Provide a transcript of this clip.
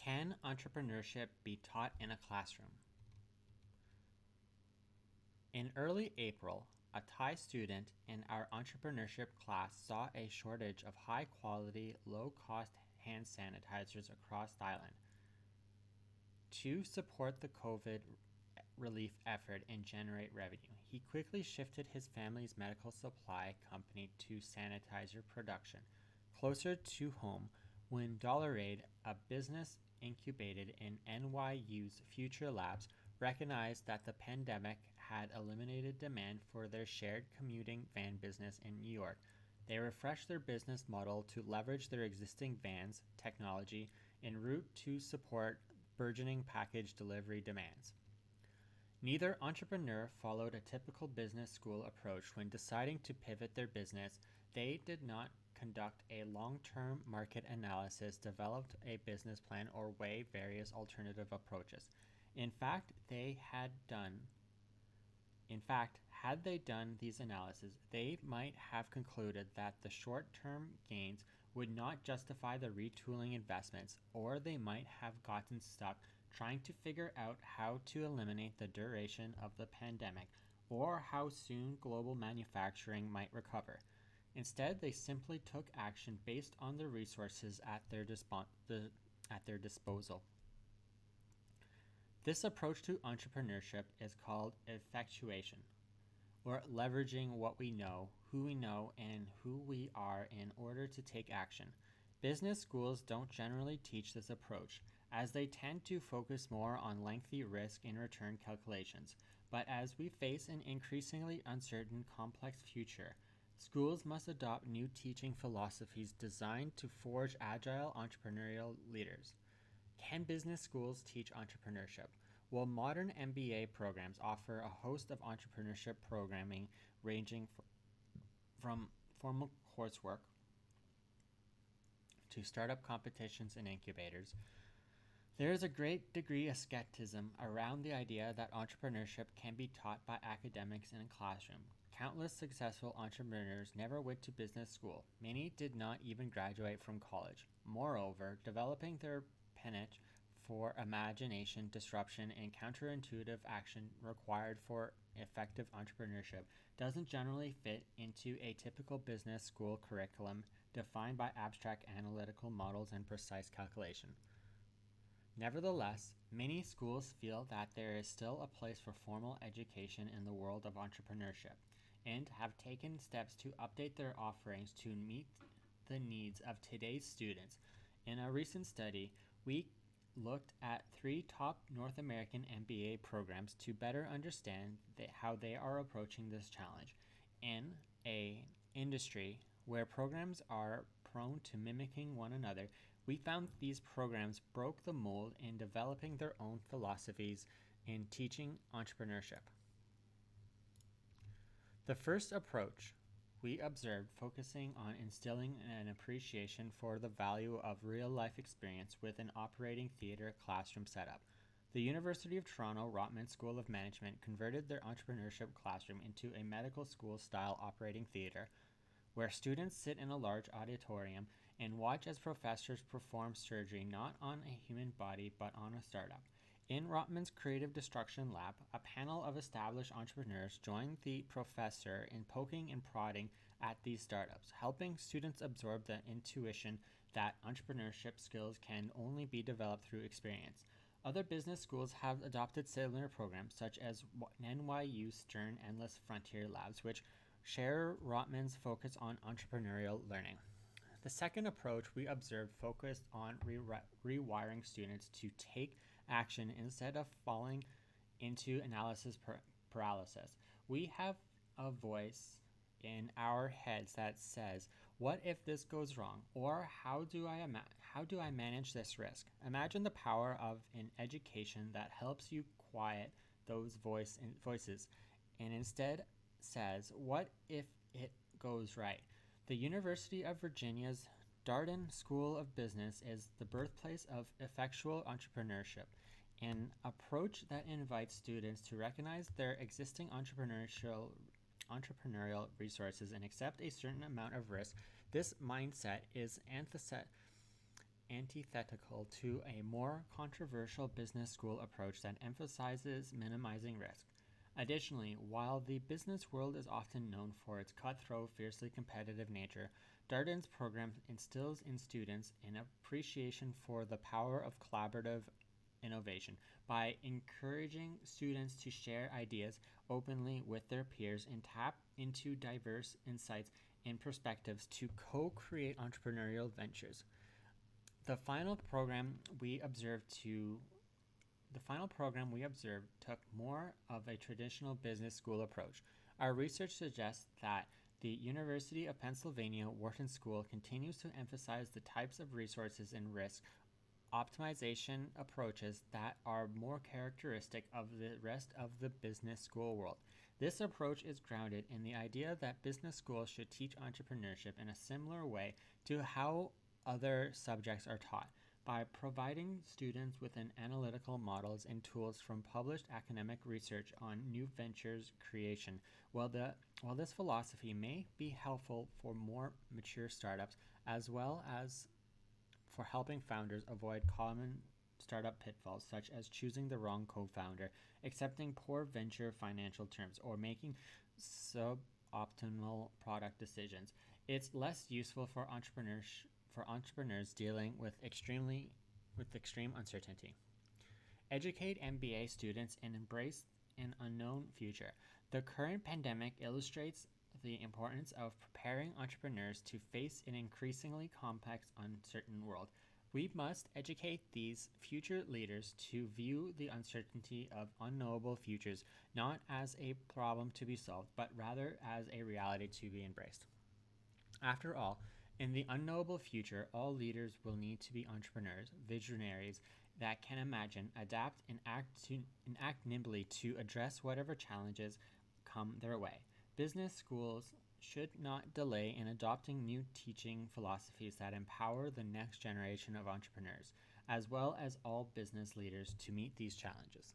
Can entrepreneurship be taught in a classroom? In early April, a Thai student in our entrepreneurship class saw a shortage of high quality, low cost hand sanitizers across Thailand. To support the COVID relief effort and generate revenue, he quickly shifted his family's medical supply company to sanitizer production. Closer to home, when Dollaraid, a business incubated in NYU's Future Labs, recognized that the pandemic had eliminated demand for their shared commuting van business in New York, they refreshed their business model to leverage their existing vans technology en route to support burgeoning package delivery demands. Neither entrepreneur followed a typical business school approach when deciding to pivot their business. They did not conduct a long-term market analysis, develop a business plan, or weigh various alternative approaches. In fact, had they done these analyses, they might have concluded that the short-term gains would not justify the retooling investments, or they might have gotten stuck trying to figure out how to eliminate the duration of the pandemic or how soon global manufacturing might recover. Instead, they simply took action based on the resources at their disposal. This approach to entrepreneurship is called effectuation, or leveraging what we know, and who we are in order to take action. Business schools don't generally teach this approach, as they tend to focus more on lengthy risk and return calculations. But as we face an increasingly uncertain, complex future, schools must adopt new teaching philosophies designed to forge agile entrepreneurial leaders. Can business schools teach entrepreneurship? Well, modern MBA programs offer a host of entrepreneurship programming ranging from formal coursework to startup competitions and incubators. There is a great degree of skepticism around the idea that entrepreneurship can be taught by academics in a classroom. Countless successful entrepreneurs never went to business school. Many did not even graduate from college. Moreover, developing their penchant for imagination, disruption, and counterintuitive action required for effective entrepreneurship doesn't generally fit into a typical business school curriculum defined by abstract analytical models and precise calculation. Nevertheless, many schools feel that there is still a place for formal education in the world of entrepreneurship, and have taken steps to update their offerings to meet the needs of today's students. In a recent study, we looked at 3 top North American MBA programs to better understand how they are approaching this challenge. In an industry where programs are prone to mimicking one another, we found these programs broke the mold in developing their own philosophies in teaching entrepreneurship. The first approach we observed focusing on instilling an appreciation for the value of real-life experience with an operating theater classroom setup. The University of Toronto Rotman School of Management converted their entrepreneurship classroom into a medical school-style operating theater, where students sit in a large auditorium and watch as professors perform surgery not on a human body but on a startup. In Rotman's Creative Destruction Lab, a panel of established entrepreneurs joined the professor in poking and prodding at these startups, helping students absorb the intuition that entrepreneurship skills can only be developed through experience. Other business schools have adopted similar programs, such as NYU Stern Endless Frontier Labs, which share Rotman's focus on entrepreneurial learning. The second approach we observed focused on rewiring students to take action instead of falling into analysis paralysis. We have a voice in our heads that says, "What if this goes wrong?" or "How do I manage this risk?" Imagine the power of an education that helps you quiet those voices and instead says, "What if it goes right?" The University of Virginia's Darden School of Business is the birthplace of effectual entrepreneurship, an approach that invites students to recognize their existing entrepreneurial resources and accept a certain amount of risk. This mindset is antithetical to a more controversial business school approach that emphasizes minimizing risk. Additionally, while the business world is often known for its cutthroat, fiercely competitive nature, Darden's program instills in students an appreciation for the power of collaborative innovation by encouraging students to share ideas openly with their peers and tap into diverse insights and perspectives to co-create entrepreneurial ventures. The final program we observed to the final program we observed took more of a traditional business school approach. Our research suggests that the University of Pennsylvania Wharton School continues to emphasize the types of resources and risk optimization approaches that are more characteristic of the rest of the business school world. This approach is grounded in the idea that business schools should teach entrepreneurship in a similar way to how other subjects are taught, by providing students with an analytical models and tools from published academic research on new ventures creation. While this philosophy may be helpful for more mature startups as well as for helping founders avoid common startup pitfalls such as choosing the wrong co-founder, accepting poor venture financial terms, or making suboptimal product decisions. It's less useful for entrepreneurs dealing with extreme uncertainty. Educate MBA students and embrace an unknown future. The current pandemic illustrates the importance of preparing entrepreneurs to face an increasingly complex, uncertain world. We must educate these future leaders to view the uncertainty of unknowable futures not as a problem to be solved, but rather as a reality to be embraced. After all, in the unknowable future, all leaders will need to be entrepreneurs, visionaries that can imagine, adapt, and act nimbly to address whatever challenges come their way. Business schools should not delay in adopting new teaching philosophies that empower the next generation of entrepreneurs, as well as all business leaders to meet these challenges.